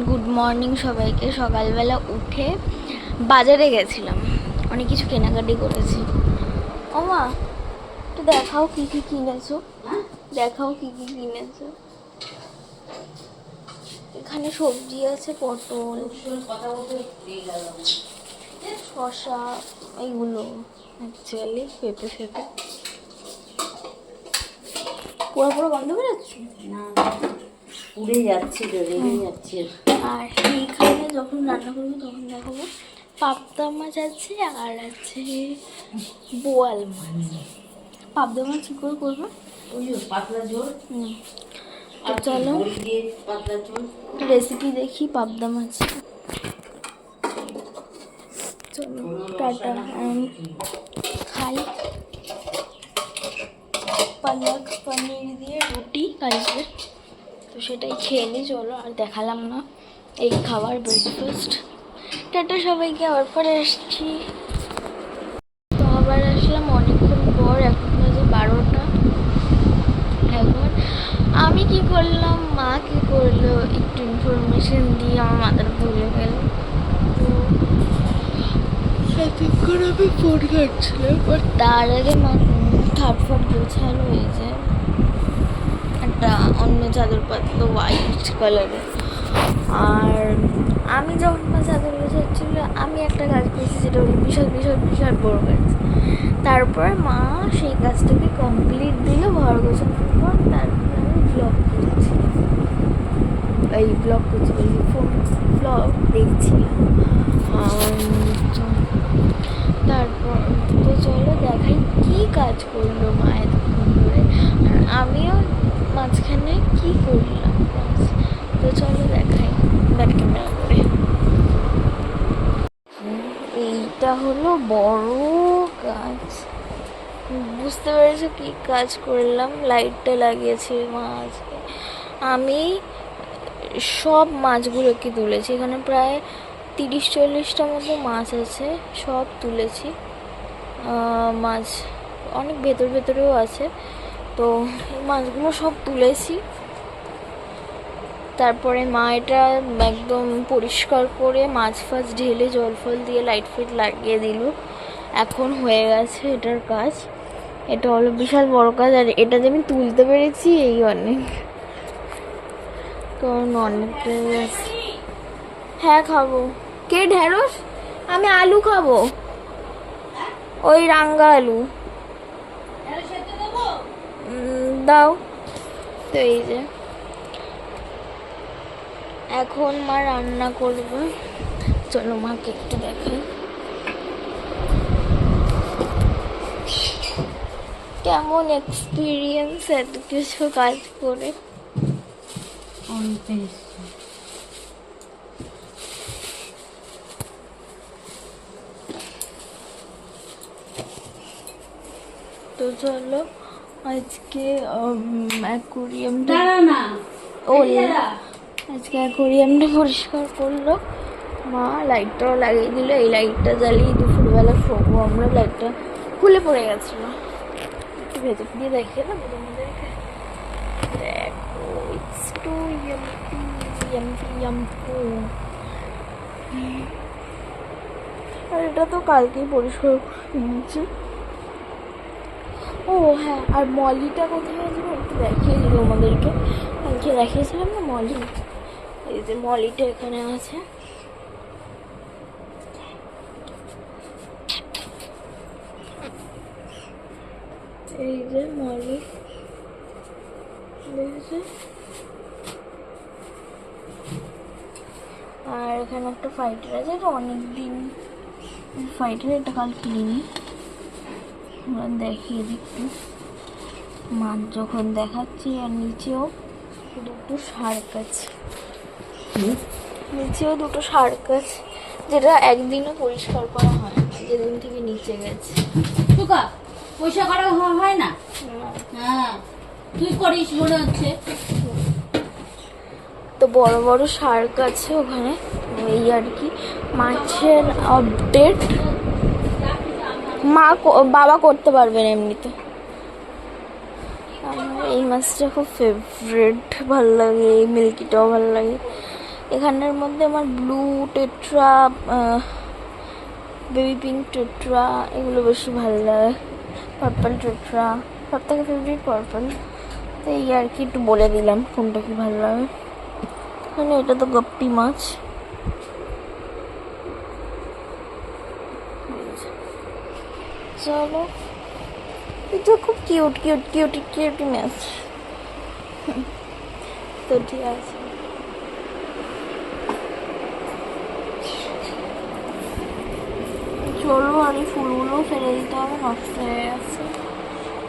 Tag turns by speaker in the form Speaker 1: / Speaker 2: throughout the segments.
Speaker 1: Good morning সবাইকে। সকালবেলা উঠে বাজারে গেছিলাম, অনেক কিছু কেনাকাটি করেছি। ও মা, একটু দেখাও কি কি কিনেছো, দেখাও কি কি কিনেছো। এখানে সবজি আছে, পটল, শসা, এইগুলো অ্যাকচুয়ালি পেঁপে ফেপে। পুরো বন্ধ করে যাচ্ছে
Speaker 2: না, উড়ে যাচ্ছে, রেগে যাচ্ছে।
Speaker 1: আর এইখানে যখন রান্না করবো তখন দেখাবো। পাবদা মাছ আছে আর আছে বোয়াল মাছ। পাবদা মাছ কী করে করবে?
Speaker 2: ওই পাতলা ঝোল।
Speaker 1: তো চলো
Speaker 2: পাতলা ঝোল
Speaker 1: রেসিপি দেখি পাবদা মাছ। চলো টাটা, আমি খাই। পালক পনির দিয়ে রুটি কালকে, তো সেটাই খেয়ে নিই। চলো, আর দেখালাম না এই খাবার, ব্রেকফাস্ট। টাটা সবাইকে, আবার পরে আসছি। তো আবার আসলাম অনেকক্ষণ পর, এখন বাজে 12টা। এখন আমি কি করলাম, মা কি করলো, একটু ইনফরমেশন দিয়ে আমার মাথাটা ভুলে গেল। তো সেদিন আমি ফোন কাটছিলাম, বাট তার আগে মা থাটফাট গোছালো। এই যে একটা অন্য চাদর পাতলো হোয়াইট কালারের। আর আমি যখন মা চাদর গোছাচ্ছিল, আমি একটা কাজ করেছি, যেটা হলো বিশাল বিশাল বিশাল বড় কাজ। তারপরে মা সেই কাজটাকে কমপ্লিট দিল ঘর গোছানোর পর। তারপরে আমি ব্লগ করছিলাম, এই ব্লগ করছি বলি, ফোন ব্লগ দেখছিলাম। তারপর তো চলো দেখাই কি কাজ করলো মা এতক্ষণ ধরে, আর আমিও মাঝখানে কি করলাম। তো চলো দেখাই ব্যাক ক্যামেরা করে। এইটা হলো বড় কাজ, বুঝতে পেরেছো কি কাজ করলাম? লাইটটা লাগিয়েছি মা আজকে। আমি সব মাছগুলোকে তুলেছি, এখানে প্রায় 30-40টা মতো মাছ আছে, সব তুলেছি। মাছ অনেক ভেতর ভেতরেও আছে, তো এই মাছগুলো সব তুলেছি। তারপরে মা এটা একদম পরিষ্কার করে মাছ ফাছ ঢেলে জল ফল দিয়ে লাইট ফাইট লাগিয়ে দিল। এখন হয়ে গেছে এটার কাজ। এটা হলো বিশাল বড় কাজ, আর এটা যে আমি তুলতে পেরেছি এই অনেক, কারণ অনেকটা। হ্যাঁ খাবো। কে ঢেঁড়স? আমি আলু খাবো, ওই রাঙ্গা আলু দাও। তো এই যে এখন মা রান্না করবে, চলো মাকে একটু দেখাই কেমন এক্সপিরিয়েন্স এত কিছু কাজ করে। তো চলো আজকে অ্যাকোরিয়ামটা আজকে অ্যাকোরিয়ামটা পরিষ্কার করলো মা। লাইটটাও লাগিয়ে দিল, এই লাইটটা জ্বালিয়ে দুপুরবেলা শোবো আমরা। লাইটটা খুলে পড়ে গেছিলো, একটু ভেতর দিয়ে দেখিয়ে দেবো তোমাদেরকে। দেখো ইটস টু ইয়াম্পি। আর এটা তো কালকেই পরিষ্কার নিয়েছি। ও হ্যাঁ, আর মলিটা কোথায় আছে একটু দেখিয়ে দিল আমাদেরকে। কালকে দেখিয়েছিলাম না মলি, এই যে মলিটা এখানে আছে। এই যে মলি দেখেছে। আর এখানে একটা ফাইটার আছে, এটা অনেকদিন ফাইটার, এটা কাল কিনিনি। দেখিয়ে দিচ্ছি মাছ যখন দেখাচ্ছি। আর নিচেও দুটো শার্ক আছে, নিচেও দুটো শার্ক আছে, যেটা একদিনও পরিষ্কার করা হয় না, যেদিন থেকে নিচে গেছে।
Speaker 2: পয়সা করা হয় না? হ্যাঁ, তুই করিস মনে হচ্ছে।
Speaker 1: তো বড় বড় শার্ক আছে ওখানে, এই আর কি মাছের আপডেট। বাবা করতে পারবেন এমনিতে, আমার এই মাছটা খুব ফেভারিট, ভালো লাগে। এই মিল্কিটাও ভালো লাগে। এখানের মধ্যে আমার blue tetra, baby pink tetra এগুলো বেশি ভালো লাগে। পার্পল টেট্রা সব থেকে ফেভারিট পার্পল। তো এই আর কি একটু বলে দিলাম কোনটা কি ভালো লাগে। মানে এটা তো গপ্পি মাছ। চলো, এটা খুব কিউট কিউট কিউট কিউটি মাছ। তো ঠিক আছে, চলো। আর এই ফুলগুলো ফেলে দিতে হবে, নষ্ট হয়ে গেছে।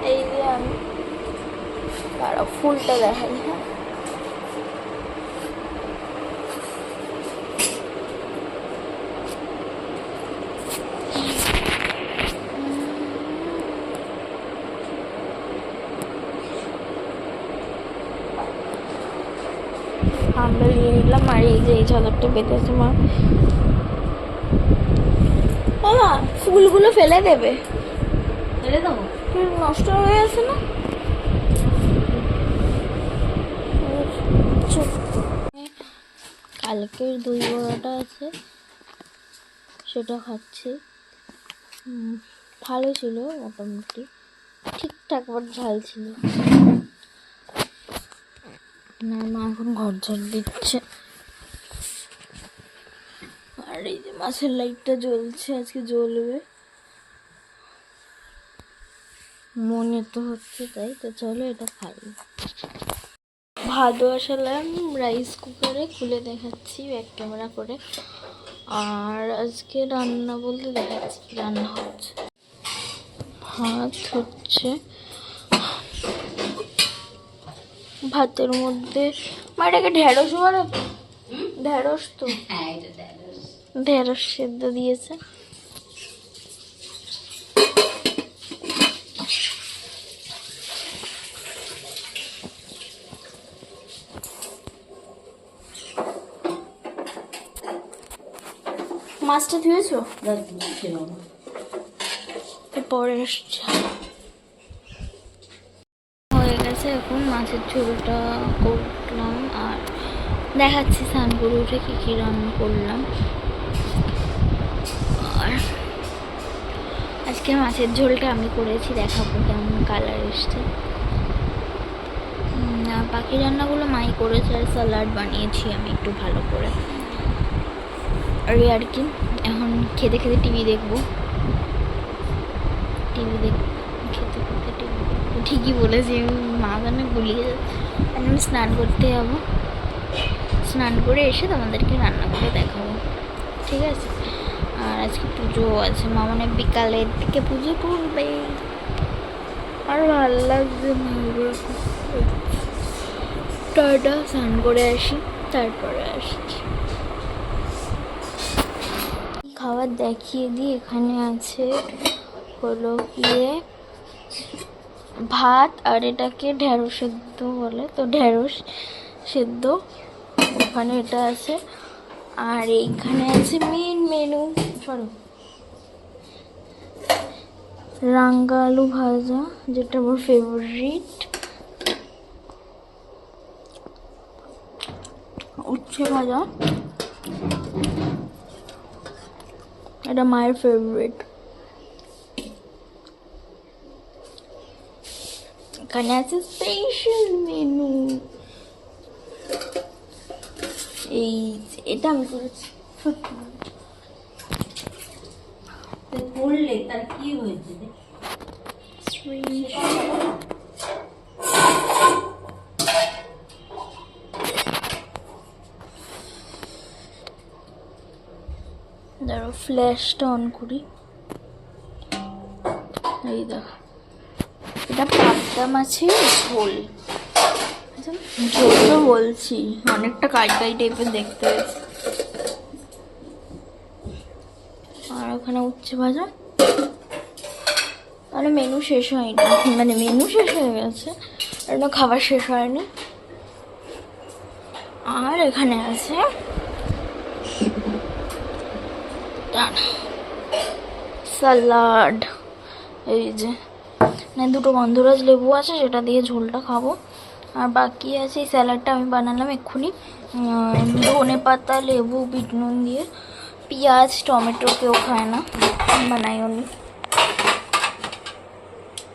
Speaker 1: এই যে আমি ফুলটা দেখাই। হ্যাঁ, আমরা নিয়ে নিলাম। আর এই যে এই চাদরটা বেঁধেছে মা। বাবা, ফুলগুলো ফেলে দেবে?
Speaker 2: ফেলে দেবো?
Speaker 1: নষ্ট হয়ে গেছে না? কালকের দই বড়াটা আছে, সেটা খাচ্ছি। ভালো ছিল মোটামুটি, ঠিকঠাক আবার ঝাল ছিল না। মা এখন ঘর ঝাড় দিচ্ছে। আর এই যে মাছের লাইটটা জ্বলছে, আজকে জ্বলবে মনে তো হচ্ছে, তাই তো চলো এটা খাই। ভাত বসালাম রাইস কুকারে, খুলে দেখাচ্ছি ব্যাক ক্যামেরা করে। আর আজকে রান্না বলতে দেখাচ্ছি রান্না হচ্ছে। ভাত হচ্ছে, ভাতের মধ্যে মা এটাকে ঢেঁড়স বলে, ঢেঁড়স তো, ঢেঁড়স সেদ্ধ দিয়েছে। মাছটা ধুয়েছো? পরে আসছে। হয়ে গেছে, এখন মাছের ঝোলটা করলাম আর দেখাচ্ছি স্নান করে উঠে কী কী রান্না করলাম। আর আজকে মাছের ঝোলটা আমি করেছি, দেখাবো কেমন কালার এসছে। বাকি রান্নাগুলো মাই করেছে, আর স্যালাড বানিয়েছি আমি একটু ভালো করে। আর কি এখন খেতে খেতে টিভি দেখবো। খেতে খেতে টিভি দেখবো, ঠিকই বলেছি। মা জানে গুলিয়ে যাচ্ছে। আমি স্নান করতে যাবো, স্নান করে এসে তোমাদেরকে রান্না করে দেখাবো, ঠিক আছে? আর আজকে পুজো আছে, মা মানে বিকালের দিকে পুজো করবে। আর ভালো লাগছে না এরকম। টাটা, স্নান করে আসি, তারপরে আসছি। খাবার দেখিয়ে দিই। এখানে আছে হলো গিয়ে ভাত, আর এটাকে ঢেঁড়স সেদ্ধ বলে, তো ঢেঁড়স সেদ্ধ ওখানে এটা আছে। আর এইখানে আছে মেন মেনু, সরি, রাঙ্গা আলু ভাজা, যেটা আমার ফেভারিট। উচ্ছে ভাজা, এটা মায়ের ফেভারিট। এখানে আছে স্পেশাল মেনু, এই এটা আমি করেছি।
Speaker 2: করলে তার কি হয়েছে?
Speaker 1: দাঁড়ো, ফ্ল্যাশটা অন করি। এই দেখো, এটা পাবদা মাছের ঝোল। ঝোল তো বলছি, অনেকটা কাই কাই টাইপের দেখতে হয়েছে। আর ওখানে উচ্ছে ভাজা। মানে মেনু শেষ হয়নি, মানে মেনু শেষ হয়ে গেছে, আর খাবার শেষ হয়নি। আর এখানে আছে স্যালাড, এই যে মানে দুটো গন্ধরাজ লেবু আছে, সেটা দিয়ে ঝোলটা খাবো। আর বাকি আছে এই স্যালাডটা আমি বানালাম এক্ষুনি, ধনে পাতা, লেবু, বিট নুন দিয়ে। পেঁয়াজ টমেটো কেউ খায় না, বানাই উনি।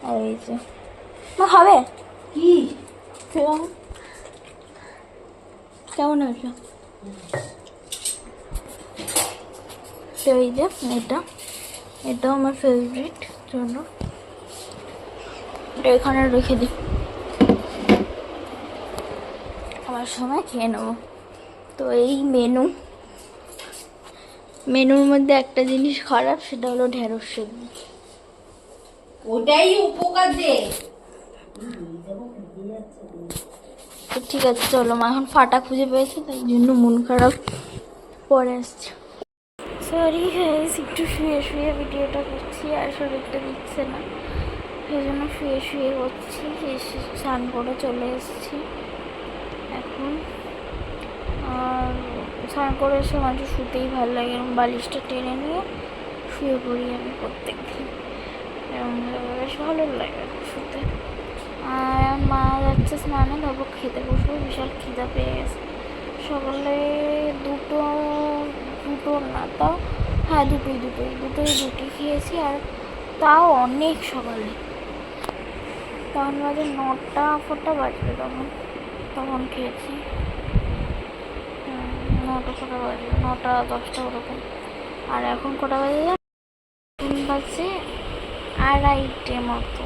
Speaker 1: আর এই যে মা খাবে
Speaker 2: কি
Speaker 1: কেমন কেমন হয়েছে? তো এই যে এটাও আমার ফেভারিট, জন্য এটা এখানে রেখে দিই, আমার সময় খেয়ে নেবো। তো এই মেনুর মধ্যে একটা জিনিস খারাপ, সেটা হলো ঢেঁড়স সেদ্ধ।
Speaker 2: ওটাই উপকার দে।
Speaker 1: তো ঠিক আছে চলো, মা এখন ফাটা খুঁজে পেয়েছে, তাই জন্য মন খারাপ। পরে আসছে। সরি গাইস, একটু শুয়ে শুয়ে ভিডিওটা করছি, আর শরীরটা দিচ্ছে না, সেই জন্য শুয়ে শুয়ে করছি। এসে স্নান করে চলে এসেছি এখন। আর স্নান করে এসে মাঝে শুতেই ভালো লাগে, এরকম বালিশটা টেনে নিয়ে শুয়ে পড়ি আমি প্রত্যেক দিন, এরকম বেশ ভালো লাগে শুতে। আর মা যাচ্ছে স্নানে, তারপর খেতে বসবো, বিশাল খিদা পেয়ে গেছে। সকালে দুটো না, তাও হ্যাঁ দুটোই রুটি খেয়েছি, আর তাও অনেক সকালে, তখন বাজে 9টা বাজবে, তখন খেয়েছি। 9টা বাজবে, 9টা 10টা ওরকম। আর এখন কটা বাজে? এখন বাজে 2:30 মতো,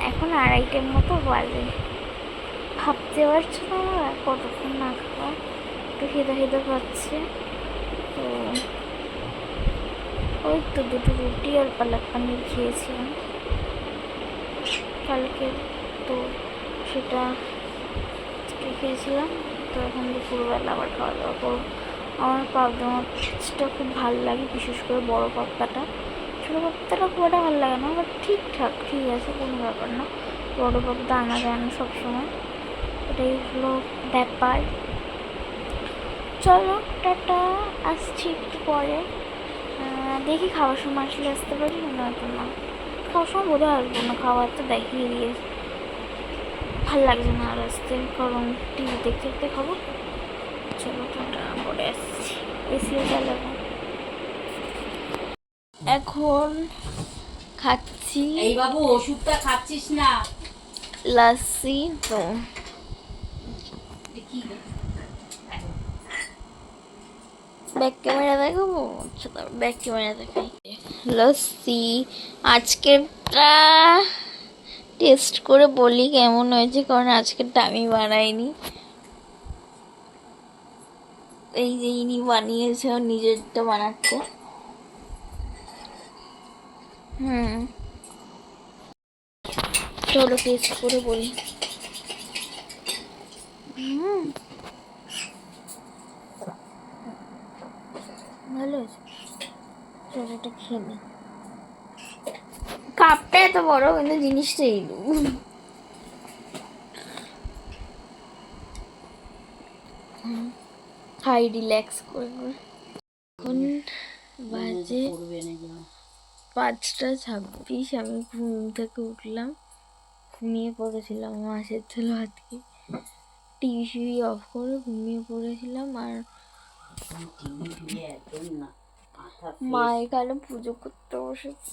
Speaker 1: এখন 2:30 মতো বাজে। ভাবতে পারছো না আমার কতক্ষণ না খাওয়া, একটু খিদে পাচ্ছে। তো ওই তো দুটো রুটি আর পালক পানির খেয়েছিলাম কালকে, তো সেটা খেয়েছিলাম। তো এখন দুপুরবেলা আবার খাওয়া দাওয়া করবো। আমার পাবদা মাছটা খুব ভালো লাগে, বিশেষ করে বড় পাবদাটা। ছোটো পাবদাটা খুব একটা ভালো লাগে না, বাট ঠিক আছে, কোনো ব্যাপার না। বড় পাবদা আনা যায় না সবসময়, এটাই হলো ব্যাপার। চলো টাটা, আসছি একটু পরে। দেখি খাওয়ার সময় আসলে আসতে পারি, নয়তো না। খাওয়ার সময় বোধহয় আসবো না, খাওয়ার তো দেখিয়ে দিয়ে ভাল লাগছে না আর আসতে, কারণ টিভি দেখতে দেখতে খাবো। চলো টাটা, পরে আসছি, এসিও চালাবো। এখন খাচ্ছি,
Speaker 2: এই বাবু ওষুধটা খাচ্ছিস না?
Speaker 1: লাসি। তো ব্যাক ক্যামেরা দেখাবো, আচ্ছা তার ব্যাক ক্যামেরা দেখাই। লস্যি আজকেরটা টেস্ট করে বলি কেমন হয়েছে, কারণ আজকেরটা আমি বানাইনি, এই যে ইনি বানিয়েছে, নিজেরটা বানাচ্ছে। চলো টেস্ট করে বলি। ভালো আছে, চলো এটা খেয়ে নি। কাপটা এত বড়, কিন্তু জিনিসটা এই হাই রিল্যাক্স করে। এখন বাজে 5:26, আমি ঘুম থেকে উঠলাম, ঘুমিয়ে পড়েছিলাম মাছের ঝোল ভাত খেয়ে, টিভি অফ করে ঘুমিয়ে পড়েছিলাম। আর মা এখানে পুজো করতে বসেছে,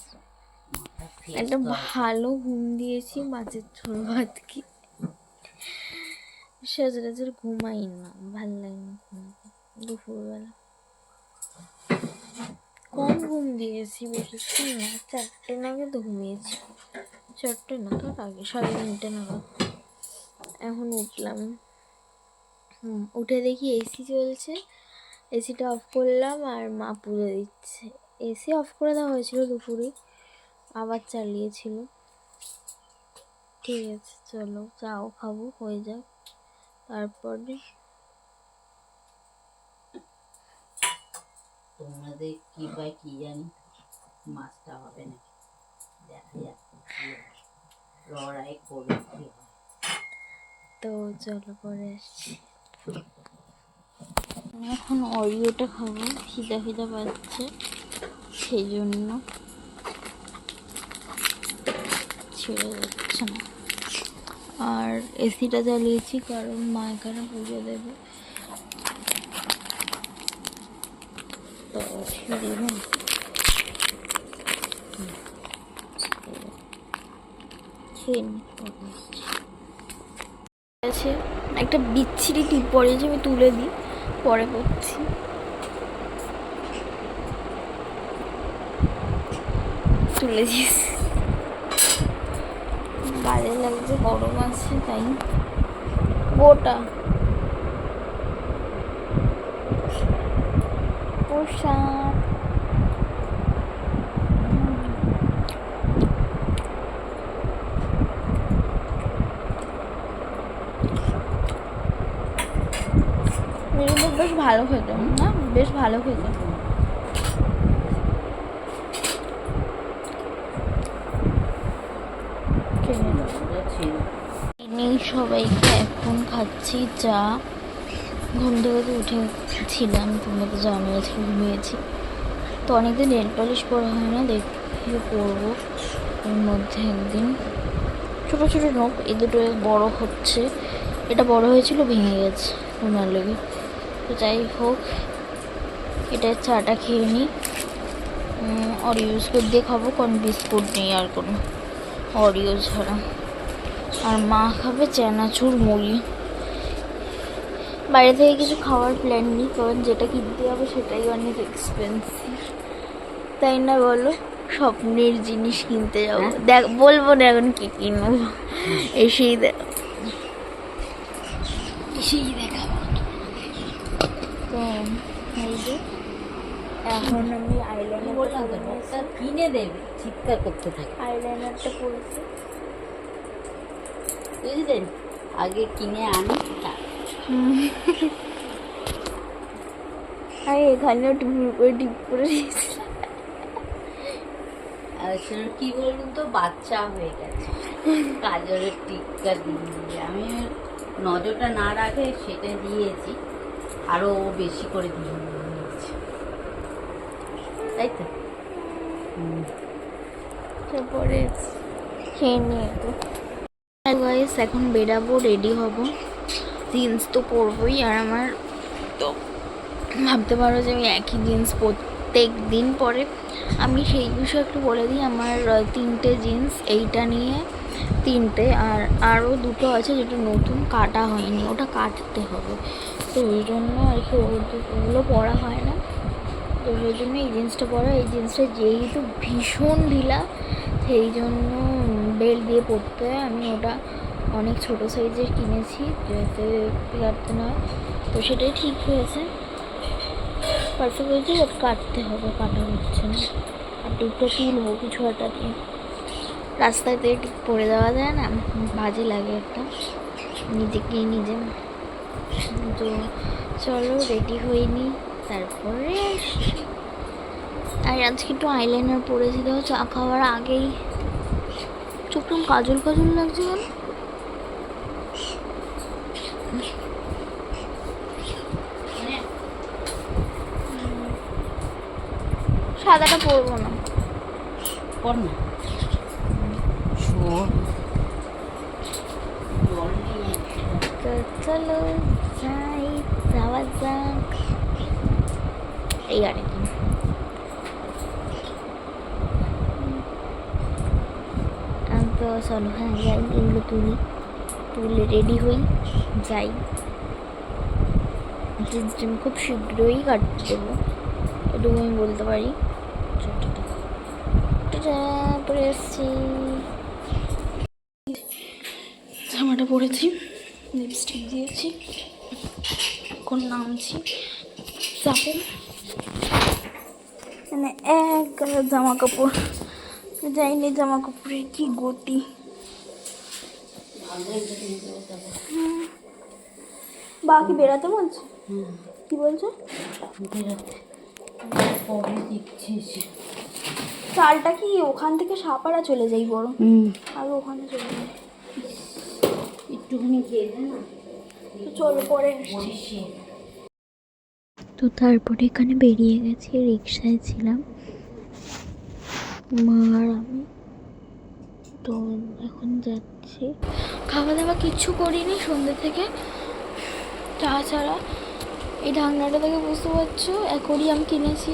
Speaker 1: একটা ভালো ঘুম দিয়েছি মাছের ঝোল ভাত খেয়ে। সচরাচর ঘুমাই না, ভাল লাগে না ঘুমাতে দুপুরবেলা, কম ঘুম দিয়েছি, বেশিক্ষণ না, 4টে নাগাদ ঘুমিয়েছি, 4টে না তার আগে, 3:30 নাগাদ। এখন উঠলাম, উঠে দেখি এসি চলছে, এসিটা অফ করলাম, আর মা পুজো দিচ্ছে। এসি অফ করে দেওয়া হয়েছিল দুপুরে, আবার চালিয়েছিল। ঠিক আছে চলো চাও খাবো, হয়ে যাক, তারপরে
Speaker 2: তোমাদের কি পাই কি জানি, মাছটা হবে না, দেখা যাক লড়াই করবে কি হয়।
Speaker 1: তো চলো পরে আসছি। এখন অরিওটা খাবো, খিদা পাচ্ছে, সেই জন্য ছেড়ে যাচ্ছে না। আর এসিটা জ্বালিয়েছি কারণ মা এখানে পুজো দেবে, তো ছেড়ে আছে। একটা বিচ্ছিরি টিপ পড়েছে, আমি তুলে দিই, পরে করছি। তুলে দিয়েছি, বাজে লাগছে, গরম আছে তাই। গোটা পোশাক বেশ ভালো খেতাম না, বেশ ভালো খেতাম। নেই সবাইকে, এখন খাচ্ছি চা। ঘুম থেকে তো উঠেছিলাম, তোমরা তো জানো আজকে ঘুমিয়েছি। তো অনেকদিন নেল পলিশ পরা হয় না, দেখে পরবো এর মধ্যে একদিন। ছোটো ছোটো নখ, এই দুটো বড় হচ্ছে, এটা বড় হয়েছিল ভেঙে গেছে ওনার লেগে। তো যাই হোক, এটা চাটা খেয়ে নিই। অরিও বিস্কুট দিয়ে খাবো, কারণ বিস্কুট নেই আর কোনো অরিও ছাড়া। আর মা খাবে চানাচুর মুড়ি। বাইরে থেকে কিছু খাওয়ার প্ল্যান নেই, কারণ যেটা কিনতে যাবো সেটাই অনেক এক্সপেন্সিভ, তাই না বলো? স্বপ্নের জিনিস কিনতে যাবো, দেখ বলবো না এখন কি কিনবো, এসেই দেখাবো। তো এই যে এখন আমি আইলাইনারটা
Speaker 2: কিনে দেবে, চিৎকার করতে থাকে।
Speaker 1: আইলাইনারটা পরেছি,
Speaker 2: বুঝলেন? আগে কিনে আনি।
Speaker 1: আরে এখানেও টিপ করে দিয়েছিলাম।
Speaker 2: আসলে কি বলুন তো, বাচ্চা হয়ে গেছে, কাজলের টিক্কা দিয়ে আমি নজরটা না রাখে সেটা দিয়েছি, আরো বেশি করে দিয়ে দিয়েছি, তাই তো।
Speaker 1: তারপরে খেয়ে নিয়ে একটু গাইস এখন বেরাবো, রেডি হব। জিন্স তো পরবই, আর আমার তো ভাবতে পারো যে আমি একই জিন্স প্রত্যেক দিন পরে। আমি সেই বিষয়ে একটু বলে দিই, আমার 3টে জিন্স, এইটা নিয়ে 3টে, আর আরও 2টো আছে যেটা নতুন কাটা হয়নি, ওটা কাটতে হবে। তো ওই জন্য আর কি ওগুলো পরা হয় না, তো ওই জন্য এই জিন্সটা পরা। এই জিন্সটা যেহেতু ভীষণ ঢিলা, সেই জন্য বেল্ট দিয়ে পরতে হয়। আমি ওটা অনেক ছোটো সাইজের কিনেছি যাতে কাটতে না হয়, তো সেটাই ঠিক হয়েছে, পারফেক্ট হয়েছে। বাট কাটতে হবে, কাটা হচ্ছে না। আর টিপটা তুলবো কিছু একটা দিয়ে, রাস্তায় তো টিপ পরে দেওয়া যায় না, বাজে লাগে একটা নিজেকে নিজে। তো চলো রেডি হয়ে নিই, তারপরে আসি। আর আজকে একটু আইলাইনার পরেছি, দেখো চা খাওয়ার আগেই। চোখটা কাজল কাজল লাগছে কেন? সাদাটা পরবো না,
Speaker 2: পর না,
Speaker 1: তো চলো যাই, যাওয়া যাক। এই আর কি, তো চলো হ্যাঁ যাই, এগুলো তুলে রেডি হই, যাই। জিন্সটা আমি খুব শীঘ্রই কাটতে দেবো, এটুকু আমি বলতে পারি। পরে এসছি, জামাটা পরেছি, লিপস্টিক দিয়েছি, এখন নামছি। চাপে মানে এক জামা কাপড়, যাইনি জামা কাপড়ের কি গতি। বাকি বেরাতে বলছে, কি বলছো?
Speaker 2: পরে দেখছিস
Speaker 1: চালটা কি ওখান থেকে সাপাড়া চলে যাই বড়, আগে ওখানে চলে যাই,
Speaker 2: একটুখানি খেয়ে দে না।
Speaker 1: তো চলো পরে আসছি। তো তারপরে এখানে বেরিয়ে গেছি, রিক্সায় ছিলাম মা আর আমি। তো এখন যাচ্ছি, খাওয়া দাওয়া কিচ্ছু করিনি সন্ধ্যে থেকে, চা ছাড়া। এই ঢাকনাটা থেকে বুঝতে পারছো অ্যাকোরিয়াম কিনেছি।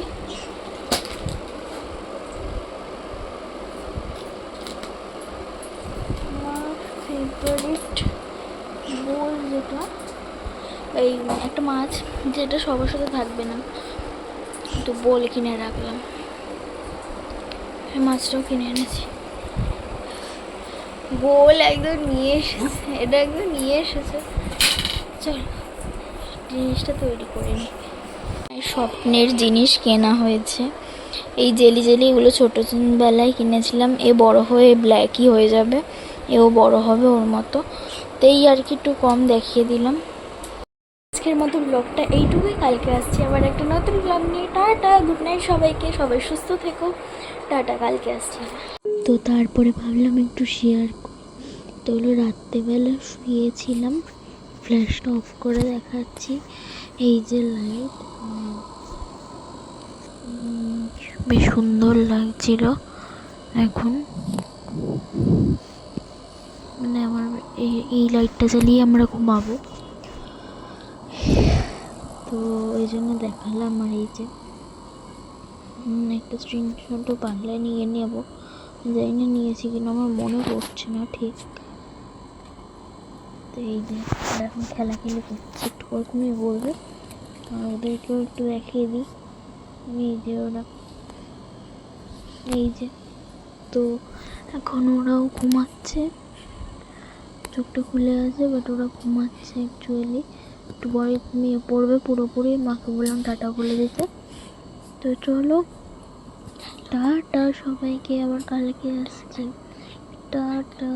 Speaker 1: আমার ফেভারিট বোল যেটা, এই একটা মাছ যেটা সবার সাথে থাকবে না, তো বোল কিনে রাখলাম। এই মাছটাও কিনে এনেছি। বোল একদম নিয়ে এসেছে, এটা একদম নিয়ে এসেছে। চল জিনিসটা তৈরি করে নিই। স্বপ্নের জিনিস কেনা হয়েছে, এই জেলি এগুলো ছোটো বেলায় কিনেছিলাম। এ বড় হয়ে ব্ল্যাকই হয়ে যাবে, এও বড় হবে ওর মতো, তো এই আর কি একটু কম দেখিয়ে দিলাম। আজকের মতো ব্লগটা এইটুকুই, কালকে আসছি আবার একটা নতুন ব্লগ নিয়ে। টাটা, গুড নাইট সবাইকে, সবাই সুস্থ থেকো, টাটা, কালকে আসছি। তো তারপরে ভাবলাম একটু শেয়ার করি। তো হলো রাত্রেবেলা শুয়েছিলাম, ফ্ল্যাশটা অফ করে দেখাচ্ছি। এই যে লাইট, বেশ সুন্দর লাগছিল। এখন মানে আমার এই লাইটটা জ্বালিয়ে আমরা ঘুমাবো, তো এই জন্য দেখালাম। আর এই যে একটা স্ক্রিনশটও বাংলায় নিয়ে নেবো, জানি না নিয়েছি কিনা, আমার মনে পড়ছে না ঠিক। তো এই যে এখন খেলাখেলি করছে, একটু ওরকমই বলবে, আর ওদেরকেও একটু দেখিয়ে দিই। এই যে ওরা, এই যে, তো এখন ওরাও ঘুমাচ্ছে, চোখটা খুলে আছে, বাট ওরা ঘুমাচ্ছে অ্যাকচুয়ালি। একটু পরে ঘুমিয়ে পড়বে পুরোপুরি। মাকে বললাম টাটা বলে দিতে। তো চলো টাটা সবাইকে, আবার কালকে আসছি, টাটা।